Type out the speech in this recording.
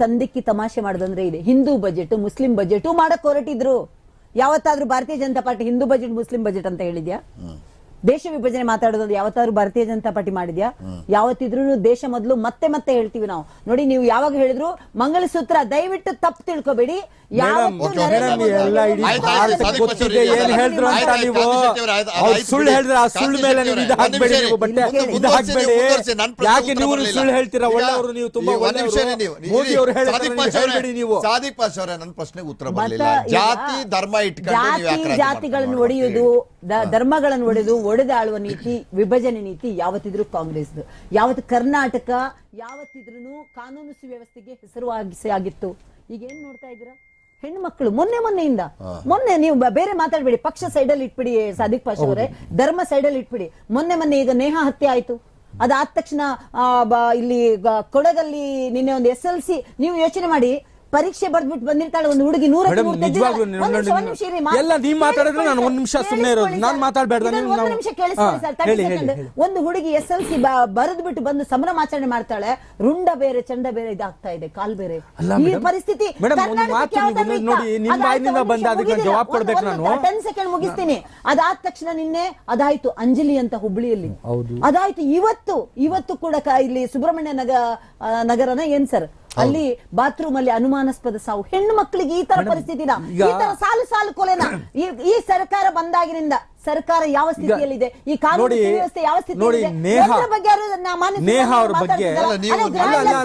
ತಂದಿಕ್ಕಿ ತಮಾಷೆ ಮಾಡೋದಂದ್ರೆ ಇದೆ. ಹಿಂದೂ ಬಜೆಟ್ ಮುಸ್ಲಿಂ ಬಜೆಟ್ ಮಾಡಕ್ ಹೊರಟಿದ್ರು. ಯಾವತ್ತಾದ್ರೂ ಭಾರತೀಯ Janata party Hindu budget Muslim budget ಅಂತ ಹೇಳಿದ್ಯಾ? ದೇಶ ವಿಭಜನೆ ಮಾತಾಡೋದು ಯಾವತ್ತಾದ್ರೂ ಭಾರತೀಯ ಜನತಾ ಪಾರ್ಟಿ ಮಾಡಿದ್ಯಾ? ಯಾವತ್ತಿದ್ರು ದೇಶ ಮೊದಲು ಮತ್ತೆ ಮತ್ತೆ ಹೇಳ್ತೀವಿ ನಾವು. ನೋಡಿ, ನೀವು ಯಾವಾಗ ಹೇಳಿದ್ರು ಮಂಗಲಸೂತ್ರ ದಯವಿಟ್ಟು ತಪ್ಪು ತಿಳ್ಕೊಬೇಡಿ. ಸುಳ್ಳು ಹೇಳಿದ್ರೆ ಆ ಸುಳ್ಳು ಮೇಲೆ ನೀವು ಹಾಕ್ಬೇಡಿ. ನೀವು ಬಟ್ಟೆ ಇದು ಹಾಕ್ಬೇಡಿ. ಯಾಕೆ ನೀವು ಸುಳ್ಳು ಹೇಳ್ತೀರಾ? ಒಳ್ಳೆಯವರು ನೀವು, ತುಂಬಾ ಮೋದಿ ಅವರು ಹೇಳಬೇಡಿ ನೀವು. ಸಾದಿಕ್ ಪಾಷಾ ಅವರೇ, ನನ್ನ ಪ್ರಶ್ನೆಗೆ ಉತ್ತರ ಬರಲಿಲ್ಲ. ಜಾತಿ ಧರ್ಮ ಇಟ್ಕೊಂಡು ಜಾತಿಗಳನ್ನು ಒಡೆಯುವುದು, ಧರ್ಮಗಳನ್ನು ಒಡೆದಾಳುವ ನೀತಿ, ವಿಭಜನೆ ನೀತಿ ಯಾವತ್ತಿದ್ರು ಕಾಂಗ್ರೆಸ್. ಯಾವತ್ತು ಕರ್ನಾಟಕ ಯಾವತ್ತಿದ್ರು ಕಾನೂನು ಸುವ್ಯವಸ್ಥೆಗೆ ಹೆಸರುವಾಸಿ ಆಗಿತ್ತು. ಈಗ ಏನ್ ನೋಡ್ತಾ ಇದ್ದೀರಾ? ಹೆಣ್ಮಕ್ಳು ಮೊನ್ನೆ ನೀವು ಬೇರೆ ಮಾತಾಡ್ಬೇಡಿ. ಪಕ್ಷ ಸೈಡಲ್ಲಿ ಇಟ್ಬಿಡಿ ಸಾದಿಕ್ ಪಾಷಾ ಅವರೇ, ಧರ್ಮ ಸೈಡಲ್ಲಿ ಇಟ್ಬಿಡಿ. ಮೊನ್ನೆ ಈಗ ನೇಹಾ ಹತ್ಯೆ ಆಯ್ತು. ಅದಾದ ತಕ್ಷಣ ಇಲ್ಲಿ ಕೊಡಗಲ್ಲಿ ನಿನ್ನೆ ಒಂದು SLC, ನೀವು ಯೋಚನೆ ಮಾಡಿ, ಪರೀಕ್ಷೆ ಬರ್ದ್ಬಿಟ್ಟು ಬಂದಿರ್ತಾಳೆ ಒಂದು ಹುಡುಗಿ, 100 ಒಂದು ಹುಡುಗಿ SLC ಬರೆದ್ಬಿಟ್ಟು ಬಂದು ಸಂಭ್ರಮಾಚರಣೆ ಮಾಡ್ತಾಳೆ. ರುಂಡ ಬೇರೆ ಚಂಡ ಬೇರೆ ಇದಾಗ್ತಾ ಇದೆ, ಕಾಲ್ ಬೇರೆ. ಈ ಪರಿಸ್ಥಿತಿ 10 ಸೆಕೆಂಡ್ ಮುಗಿಸ್ತೀನಿ. ಅದಾದ ತಕ್ಷಣ ನಿನ್ನೆ ಅದಾಯ್ತು ಅಂಜಲಿ ಅಂತ ಹುಬ್ಳಿಯಲ್ಲಿ, ಅದಾಯ್ತು. ಇವತ್ತು ಕೂಡ ಇಲ್ಲಿ ಸುಬ್ರಹ್ಮಣ್ಯ ನಗರನ ಏನ್ ಸರ್, ಅಲ್ಲಿ ಬಾತ್ರೂಮ್ ಅಲ್ಲಿ ಅನುಮಾನಾಸ್ಪದ ಸಾವು. ಹೆಣ್ಣು ಮಕ್ಕಳಿಗೆ ಈ ತರ ಪರಿಸ್ಥಿತಿನ, ಈ ತರ ಸಾಲು ಕೊಲೆನ ಈ ಸರ್ಕಾರ ಬಂದಾಗಿನಿಂದ ಸರ್ಕಾರ ಯಾವ ಸ್ಥಿತಿಯಲ್ಲಿದೆ, ಈ ಕಾನೂನು ವ್ಯವಸ್ಥೆ ಯಾವ ಸ್ಥಿತಿಯಲ್ಲಿದೆ, ಬಗ್ಗೆ